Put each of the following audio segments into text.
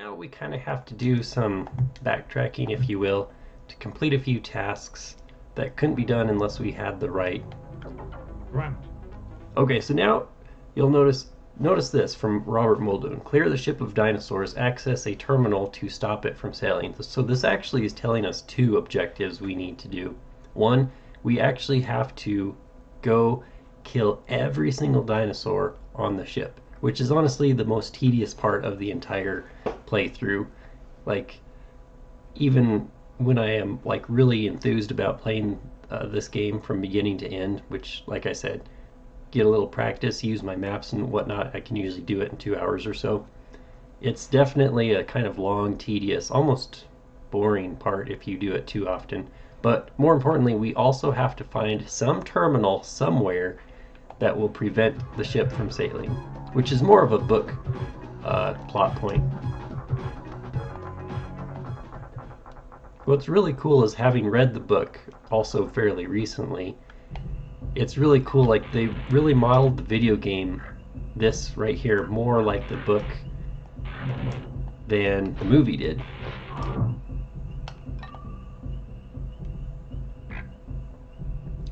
Now we kind of have to do some backtracking, if you will, to complete a few tasks that couldn't be done unless we had the right. Run. Okay, so now you'll notice this from Robert Muldoon. Clear the ship of dinosaurs, access a terminal to stop it from sailing. So this actually is telling us two objectives we need to do. One, we actually have to go kill every single dinosaur on the ship, which is honestly the most tedious part of the entire playthrough. Like, even when I am like really enthused about playing this game from beginning to end, which, like I said, get a little practice, use my maps and whatnot, I can usually do it in 2 hours or so. It's definitely a kind of long, tedious, almost boring part if you do it too often. But more importantly, we also have to find some terminal somewhere that will prevent the ship from sailing, which is more of a book plot point. What's really cool is, having read the book also fairly recently, it's really cool. Like, they really modeled the video game, this right here, more like the book than the movie did.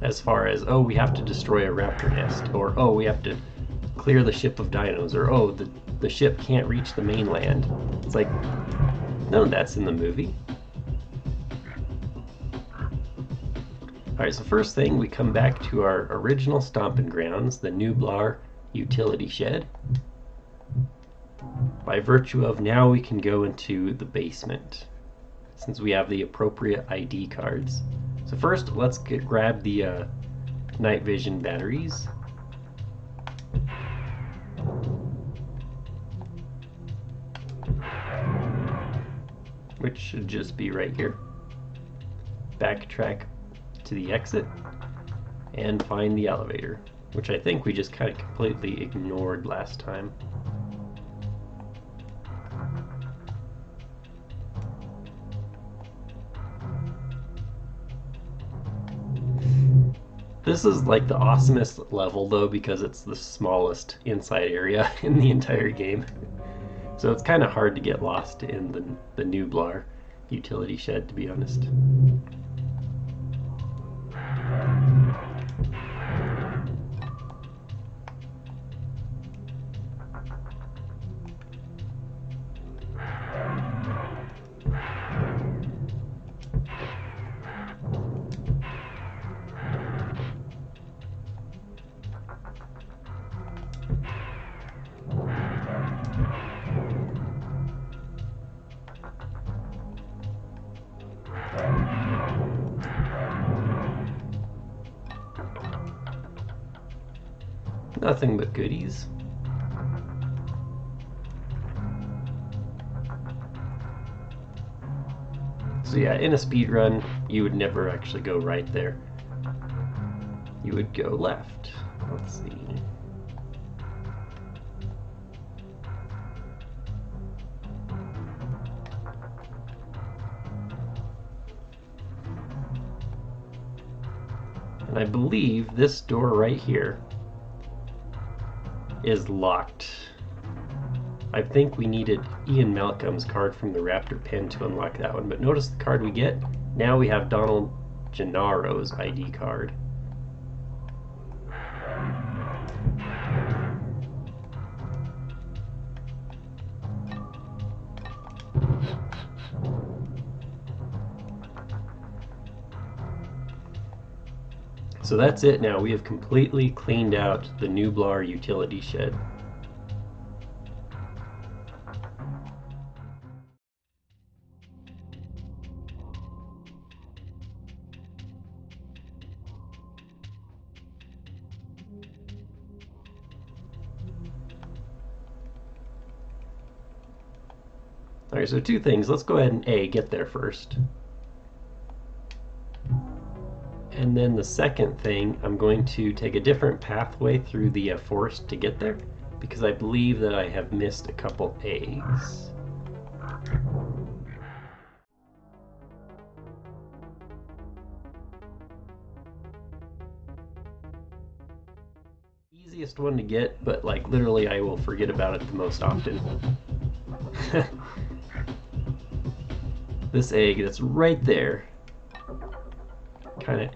As far as, oh, we have to destroy a raptor nest, or oh, we have to clear the ship of dinos, or oh, the ship can't reach the mainland. It's like, none of that's in the movie. Alright, so first thing, we come back to our original stomping grounds, the Nublar utility shed. By virtue of, now we can go into the basement, since we have the appropriate ID cards. So first, let's grab the night vision batteries. Which should just be right here. Backtrack to the exit and find the elevator, which I think we just kind of completely ignored last time. This is like the awesomest level though, because it's the smallest inside area in the entire game. So it's kind of hard to get lost in the Nublar utility shed, to be honest. Nothing but goodies. So yeah, in a speed run, you would never actually go right there. You would go left. Let's see. And I believe this door right here is locked. I think we needed Ian Malcolm's card from the Raptor pen to unlock that one, but notice the card we get? Now we have Donald Gennaro's ID card. So that's it now. We have completely cleaned out the Nublar utility shed. Alright, so two things. Let's go ahead and get there first. And then the second thing, I'm going to take a different pathway through the forest to get there, because I believe that I have missed a couple eggs. Easiest one to get, but like literally I will forget about it the most often. this egg that's right there. Kind of.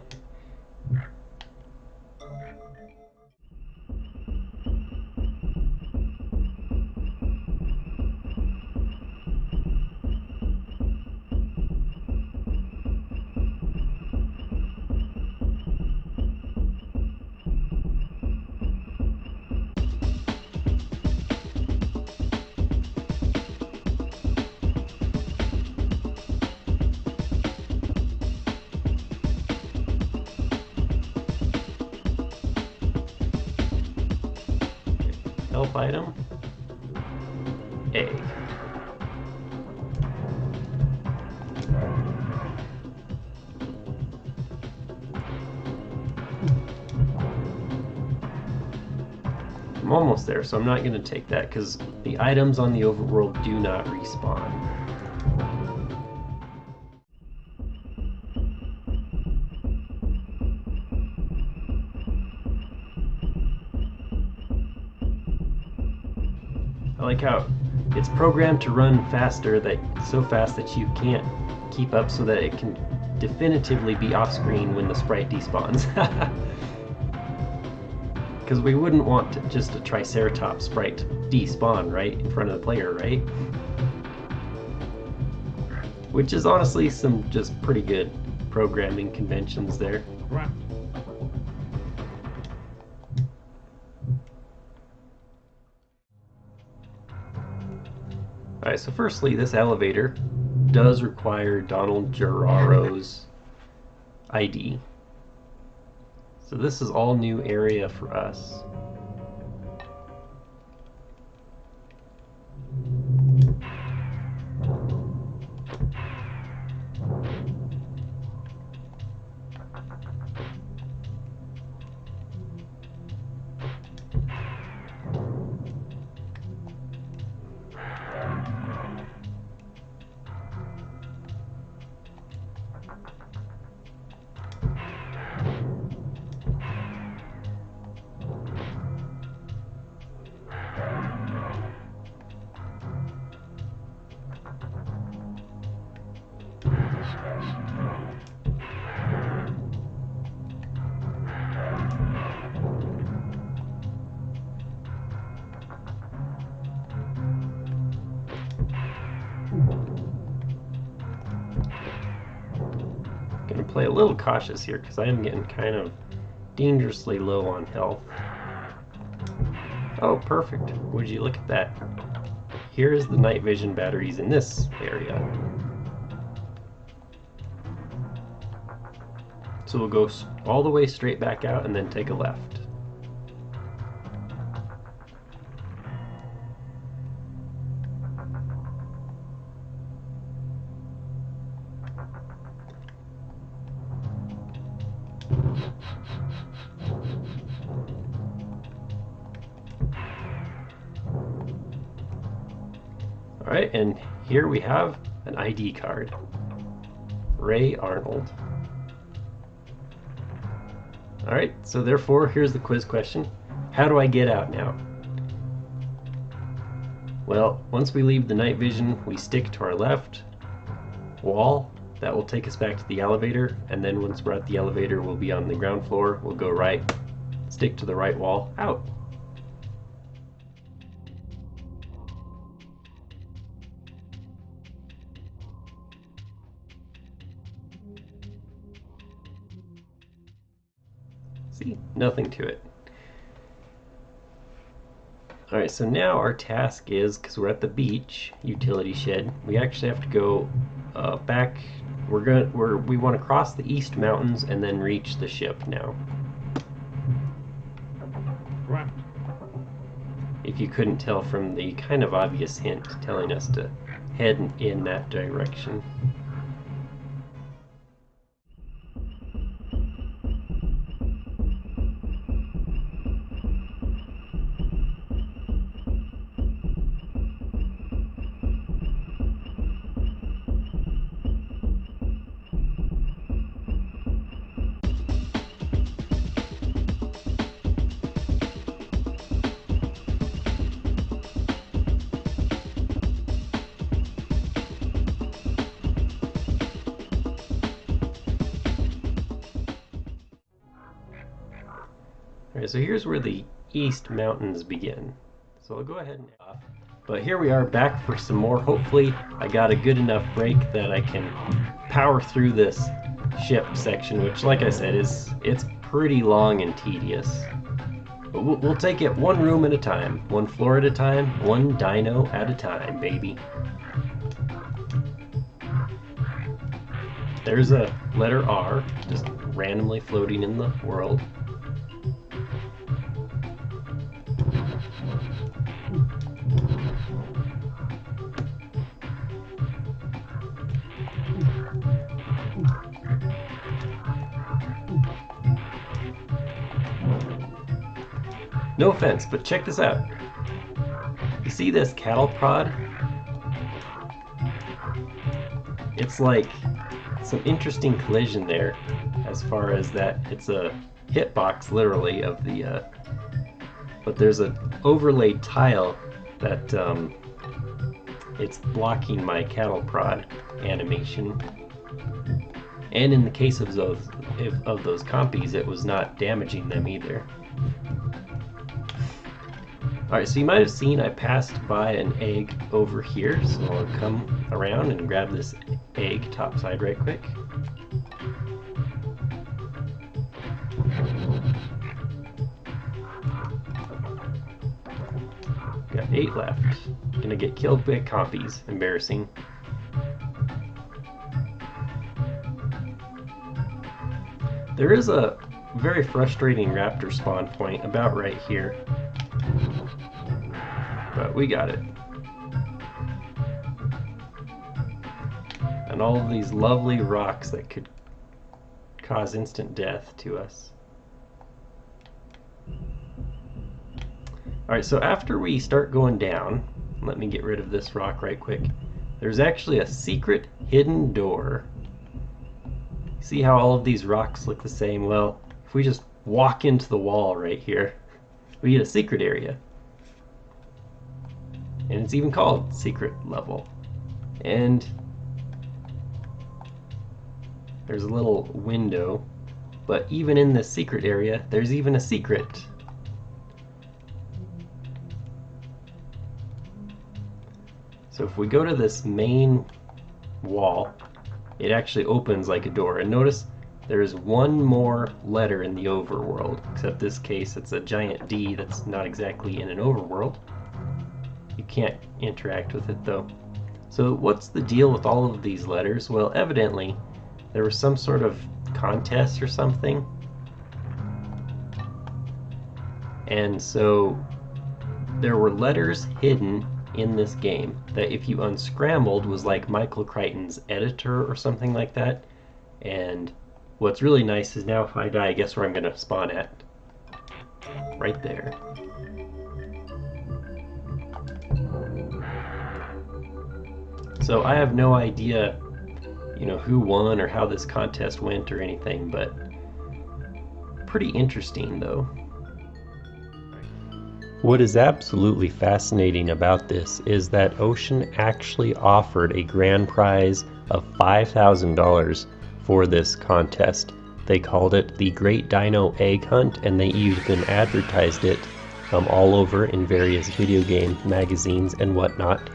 Help item. Egg. I'm almost there, so I'm not going to take that because the items on the overworld do not respawn. I like how it's programmed to run faster, so fast that you can't keep up, so that it can definitively be off screen when the sprite despawns. Because we wouldn't want just a Triceratops sprite to despawn right in front of the player, right? Which is honestly some just pretty good programming conventions there. Alright, so firstly, this elevator does require Donald Geraro's ID. So this is all new area for us. Gonna play a little cautious here because I am getting kind of dangerously low on health. Oh, perfect. Would you look at that? Here's the night vision batteries in this area. So we'll go all the way straight back out and then take a left. Alright, and here we have an ID card. Ray Arnold. Alright, so therefore, here's the quiz question. How do I get out now? Well, once we leave the night vision, we stick to our left wall. That will take us back to the elevator, and then once we're at the elevator, we'll be on the ground floor. We'll go right, stick to the right wall, out. See, nothing to it. Alright, so now our task is, because we're at the beach utility shed, we actually have to go back. We want to cross the East Mountains and then reach the ship now. Right. If you couldn't tell from the kind of obvious hint telling us to head in that direction. Alright, so here's where the East Mountains begin. So I'll go ahead and off. But here we are back for some more. Hopefully I got a good enough break that I can power through this ship section, which like I said it's pretty long and tedious. But we'll take it one room at a time, one floor at a time, one dino at a time, baby. There's a letter R just randomly floating in the world. No offense, but check this out. You see this cattle prod? It's like some interesting collision there as far as that it's a hitbox literally of the but there's an overlaid tile that it's blocking my cattle prod animation, and in the case of those compies it was not damaging them either. Alright, so you might have seen I passed by an egg over here, so I'll come around and grab this egg topside right quick. Got 8 left. Gonna get killed by compies. Embarrassing. There is a very frustrating raptor spawn point about right here. But we got it. And all of these lovely rocks that could cause instant death to us. Alright, so after we start going down, let me get rid of this rock right quick. There's actually a secret hidden door. See how all of these rocks look the same? Well, if we just walk into the wall right here, we get a secret area. And it's even called secret level. And there's a little window, but even in this secret area, there's even a secret. So if we go to this main wall, it actually opens like a door. And notice there's one more letter in the overworld, except this case it's a giant D that's not exactly in an overworld. You can't interact with it though. So what's the deal with all of these letters? Well, evidently there was some sort of contest or something. And so there were letters hidden in this game that if you unscrambled was like Michael Crichton's editor or something like that. And what's really nice is now if I die, guess where I'm going to spawn at? Right there. So I have no idea, you know, who won or how this contest went or anything, but pretty interesting though. What is absolutely fascinating about this is that Ocean actually offered a grand prize of $5,000 for this contest. They called it the Great Dino Egg Hunt, and they even advertised it all over in various video game magazines and whatnot.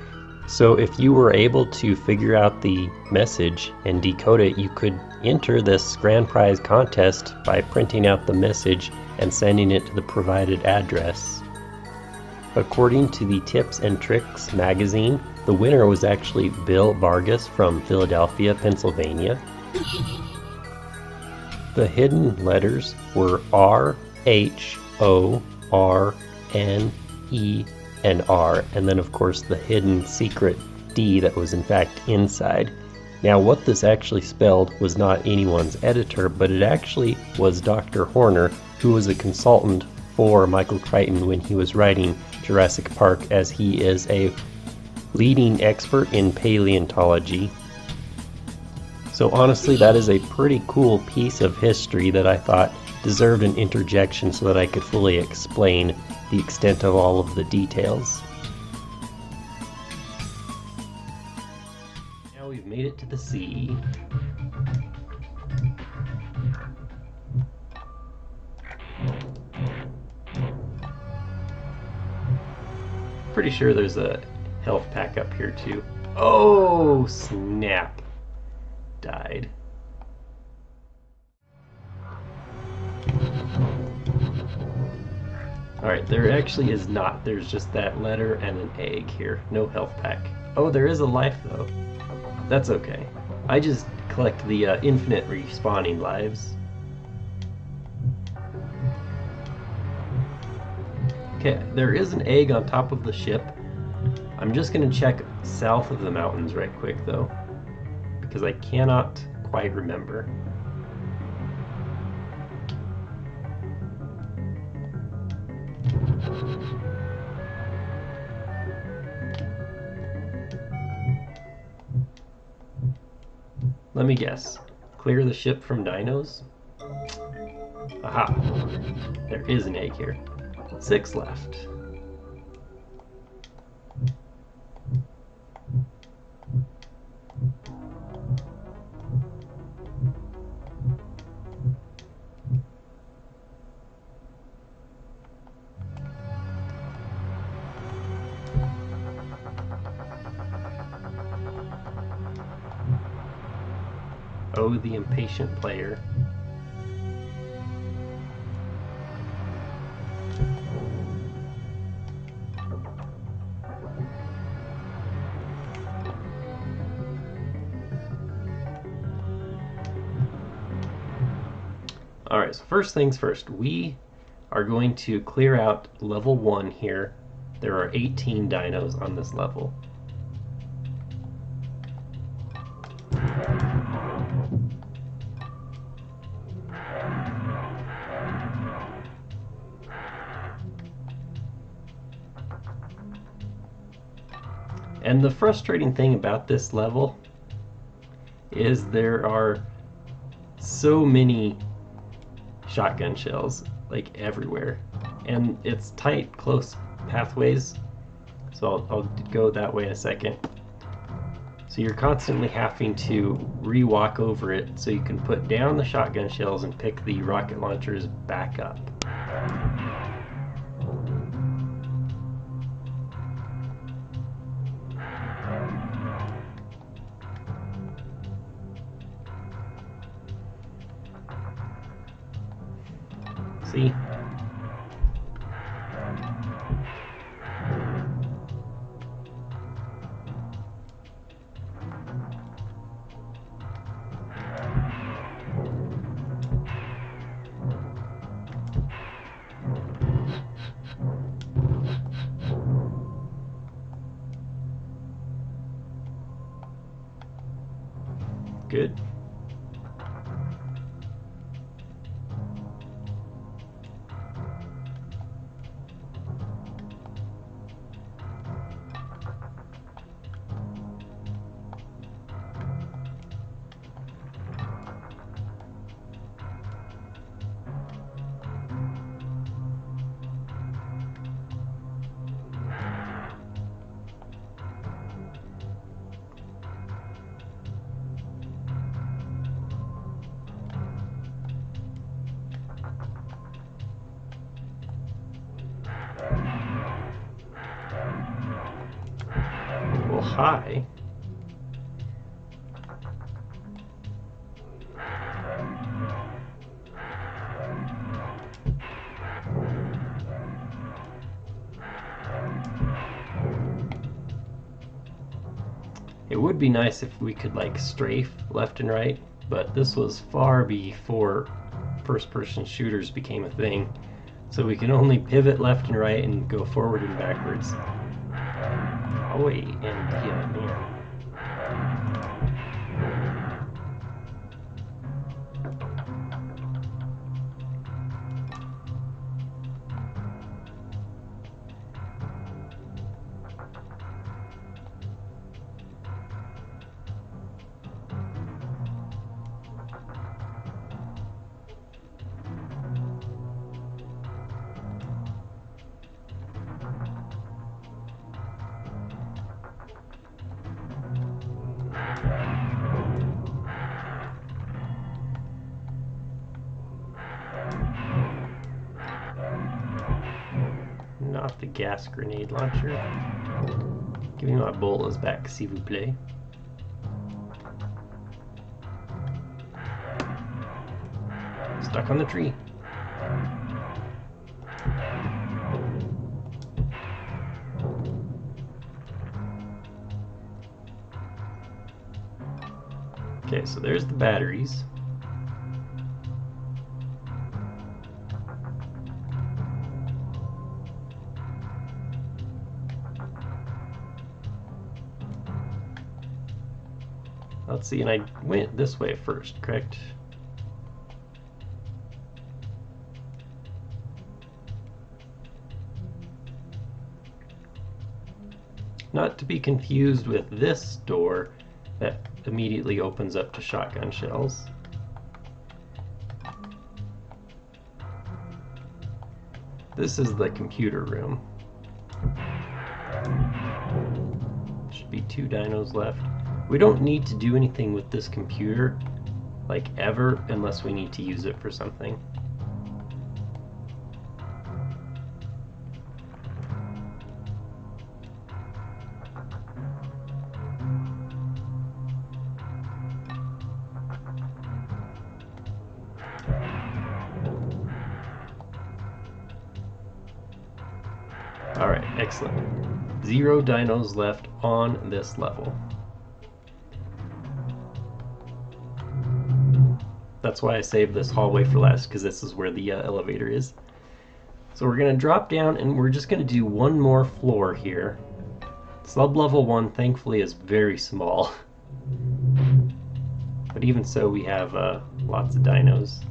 So if you were able to figure out the message and decode it, you could enter this grand prize contest by printing out the message and sending it to the provided address. According to the Tips and Tricks magazine, the winner was actually Bill Vargas from Philadelphia, Pennsylvania. The hidden letters were R, H, O, R, N, E, and R, and then of course the hidden secret D that was in fact inside. Now what this actually spelled was not anyone's editor, but it actually was Dr. Horner, who was a consultant for Michael Crichton when he was writing Jurassic Park, as he is a leading expert in paleontology. So honestly, that is a pretty cool piece of history that I thought deserved an interjection so that I could fully explain the extent of all of the details. Now we've made it to the sea. pretty sure there's a health pack up here too. Oh, snap. Died. Alright, there actually is not. There's just that letter and an egg here. No health pack. Oh, there is a life though. That's okay. I just collect the infinite respawning lives. Okay, there is an egg on top of the ship. I'm just going to check south of the mountains right quick though, because I cannot quite remember. Let me guess. Clear the ship from dinos? Aha! There is an egg here. 6 left. Oh, the impatient player. Alright, so first things first, we are going to clear out level 1 here. There are 18 dinos on this level. And the frustrating thing about this level is there are so many shotgun shells, like everywhere. And it's tight, close pathways, so I'll go that way in a second. So you're constantly having to re-walk over it so you can put down the shotgun shells and pick the rocket launchers back up. See? Good. Well, hi. It would be nice if we could like strafe left and right, but this was far before first-person shooters became a thing, so we can only pivot left and right and go forward and backwards. Oi, and yeah, man. off the gas grenade launcher. Give me my bolas back, s'il vous plaît. Stuck on the tree. Okay, so there's the batteries. Let's see, and I went this way first, correct? Not to be confused with this door that immediately opens up to shotgun shells. This is the computer room. Should be 2 dinos left. We don't need to do anything with this computer, like ever, unless we need to use it for something. Alright, excellent. 0 dinos left on this level. That's why I saved this hallway for last, because this is where the elevator is. So we're going to drop down, and we're just going to do one more floor here. Sub-level 1, thankfully, is very small. But even so, we have lots of dinos.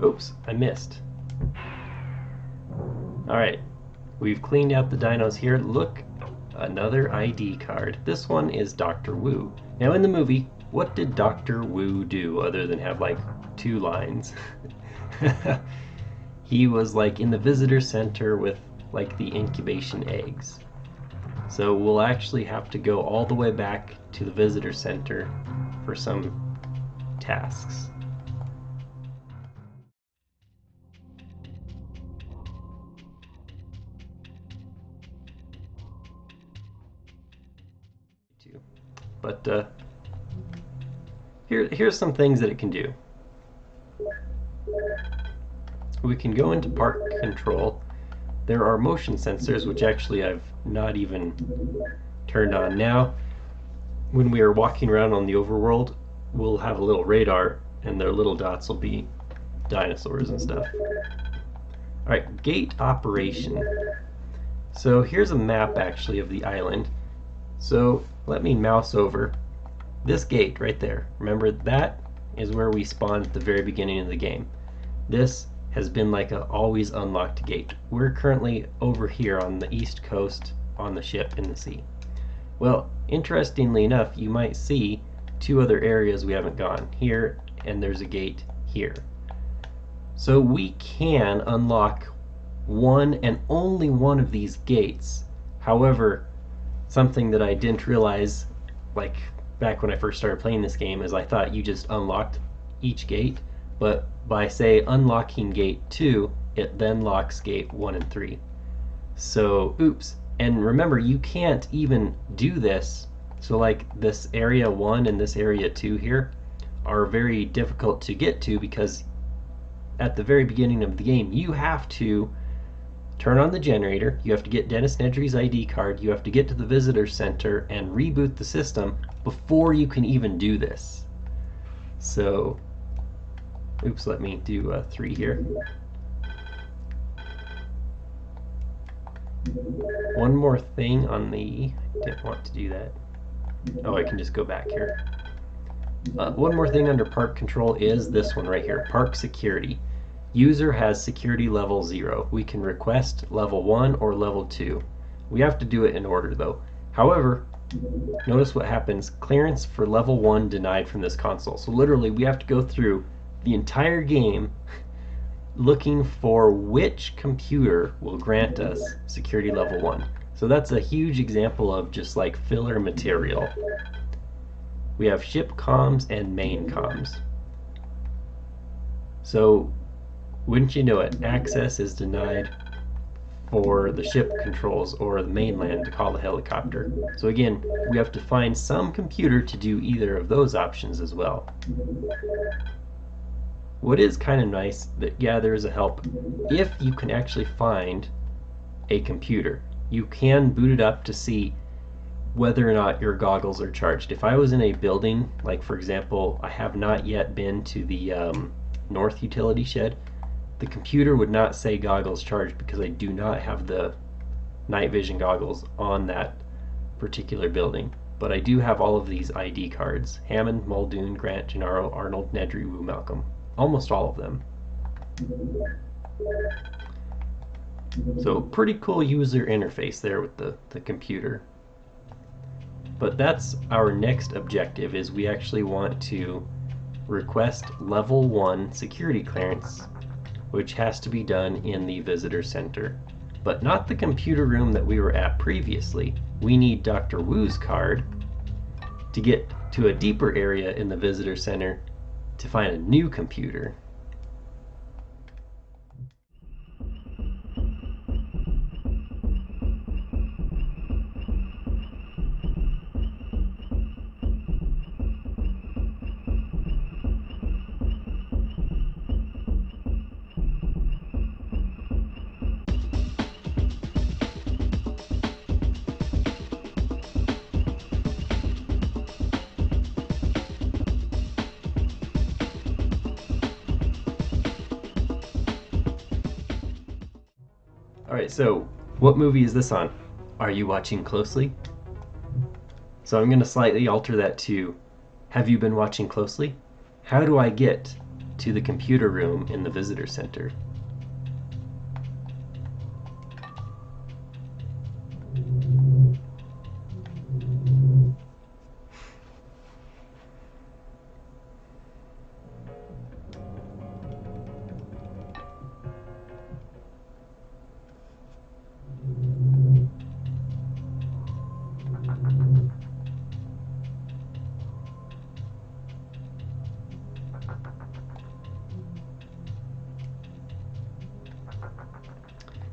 Oops, I missed. Alright, we've cleaned out the dinos here. Look, another ID card. This one is Dr. Wu. Now in the movie, what did Dr. Wu do other than have like 2 lines? He was like in the visitor center with like the incubation eggs. So we'll actually have to go all the way back to the visitor center for some tasks. But here's some things that it can do. We can go into park control. There are motion sensors, which actually I've not even turned on. Now, when we are walking around on the overworld, we'll have a little radar, and their little dots will be dinosaurs and stuff. Alright, gate operation. So here's a map actually of the island. So let me mouse over this gate right there. Remember, that is where we spawned at the very beginning of the game. This has been like a always unlocked gate. We're currently over here on the east coast on the ship in the sea. Well, interestingly enough, you might see 2 other areas we haven't gone. Here, and there's a gate here. So we can unlock one and only one of these gates. However, something that I didn't realize, like back when I first started playing this game, is I thought you just unlocked each gate, but by say unlocking gate 2, it then locks gate 1 and 3. So oops, And remember, you can't even do this. So like this area 1 and this area 2 here are very difficult to get to because at the very beginning of the game you have to turn on the generator, you have to get Dennis Nedry's ID card, you have to get to the visitor center and reboot the system before you can even do this. So, oops, let me do 3 here. One more thing on the, didn't want to do that. Oh, I can just go back here. One more thing under park control is this one right here, park security. User has security level 0. We can request level 1 or level 2. We have to do it in order though. However, notice what happens. Clearance for level 1 denied from this console. So literally we have to go through the entire game looking for which computer will grant us security level 1. So that's a huge example of just like filler material. We have ship comms and main comms. So wouldn't you know it, access is denied for the ship controls or the mainland to call the helicopter. So again, we have to find some computer to do either of those options as well. What is kind of nice, that yeah, there is a help. If you can actually find a computer, you can boot it up to see whether or not your goggles are charged. If I was in a building, like for example, I have not yet been to the North Utility Shed, the computer would not say goggles charged because I do not have the night vision goggles on that particular building. But I do have all of these ID cards. Hammond, Muldoon, Grant, Gennaro, Arnold, Nedry, Wu, Malcolm. Almost all of them. So pretty cool user interface there with the computer. But that's our next objective, is we actually want to request level 1 security clearance, which has to be done in the visitor center. But not the computer room that we were at previously. We need Dr. Wu's card to get to a deeper area in the visitor center to find a new computer. Alright, so what movie is this on? Are you watching closely? So I'm going to slightly alter that to, have you been watching closely? How do I get to the computer room in the visitor center?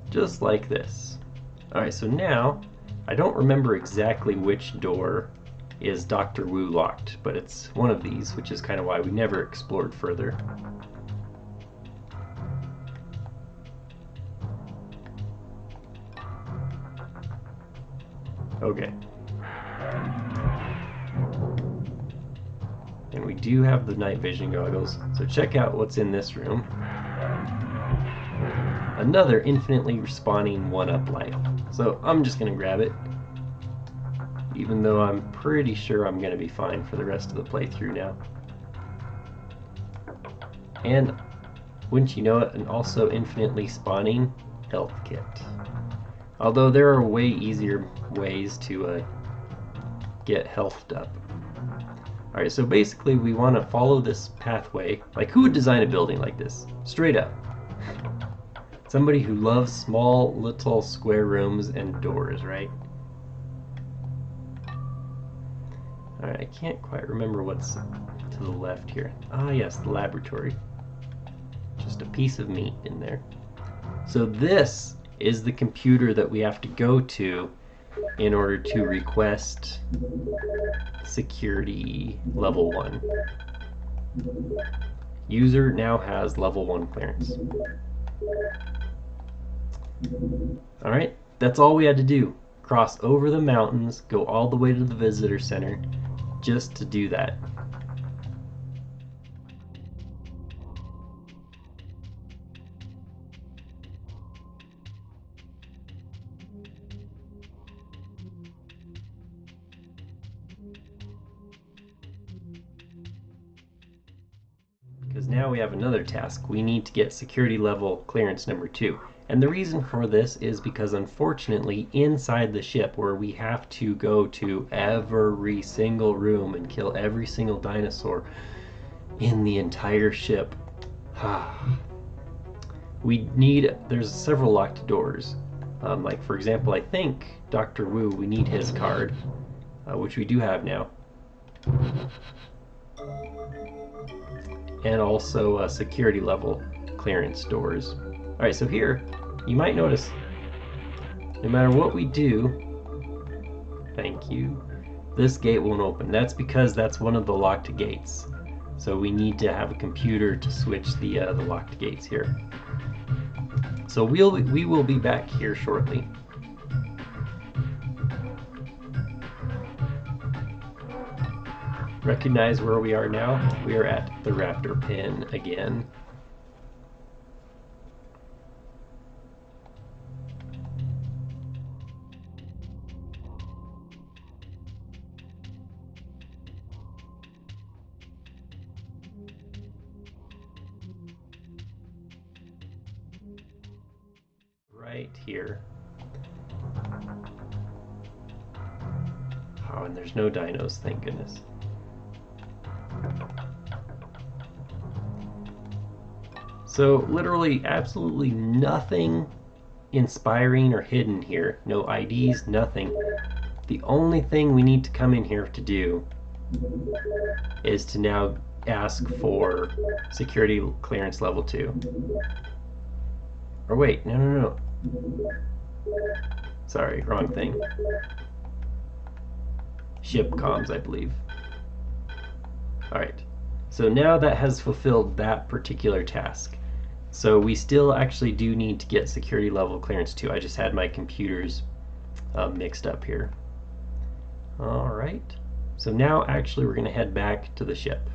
Just like this. Alright, so now, I don't remember exactly which door is Dr. Wu locked, but it's one of these, which is kind of why we never explored further. Okay. And we do have the night vision goggles, so check out what's in this room. Another infinitely respawning 1-up life. So I'm just going to grab it, even though I'm pretty sure I'm going to be fine for the rest of the playthrough now. And wouldn't you know it, an also infinitely spawning health kit. Although there are way easier ways to get healthed up. Alright, so basically we want to follow this pathway. Like, who would design a building like this? Straight up. Somebody who loves small, little square rooms and doors, right? Alright, I can't quite remember what's to the left here. Ah, yes, the laboratory. Just a piece of meat in there. So this is the computer that we have to go to in order to request security level 1. User now has level 1 clearance. Alright, that's all we had to do. Cross over the mountains, go all the way to the visitor center, just to do that. Because now we have another task. We need to get security level clearance number 2. And the reason for this is because unfortunately inside the ship, where we have to go to every single room and kill every single dinosaur in the entire ship, there's several locked doors. Like for example, I think Dr. Wu, we need his card, which we do have now. And also security level clearance doors. Alright, so here, you might notice, no matter what we do, thank you, this gate won't open. That's because that's one of the locked gates. So we need to have a computer to switch the locked gates here. So we will be back here shortly. Recognize where we are now? We are at the raptor pin again. Right here. Oh, and there's no dinos, thank goodness. So literally absolutely nothing inspiring or hidden here. No IDs, nothing. The only thing we need to come in here to do is to now ask for security clearance level 2. Or wait, no. Sorry, wrong thing. Ship comms, I believe. Alright, so now that has fulfilled that particular task. So we still actually do need to get security level clearance 2. I just had my computers mixed up here. Alright, so now actually we're going to head back to the ship.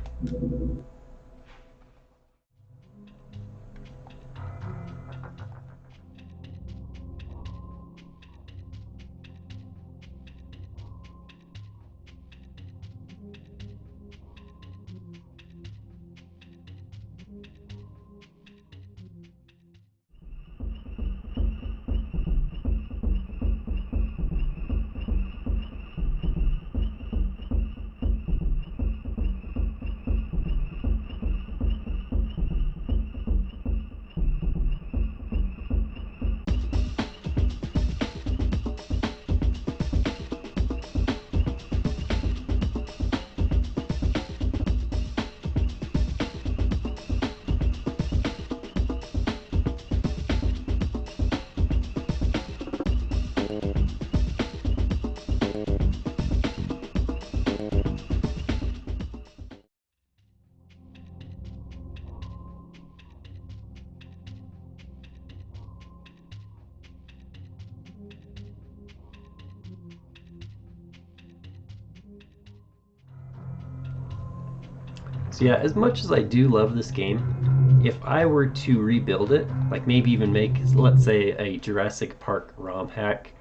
So yeah, as much as I do love this game, if I were to rebuild it, like maybe even make, let's say, a Jurassic Park ROM hack,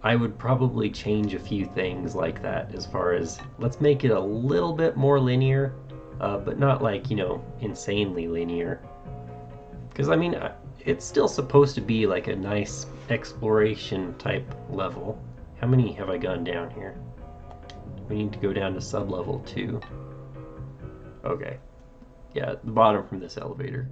I would probably change a few things like that, as far as, let's make it a little bit more linear, but not like, you know, insanely linear. Because I mean, it's still supposed to be like a nice exploration type level. How many have I gone down here? We need to go down to sub-level 2. Okay. Yeah, the bottom from this elevator.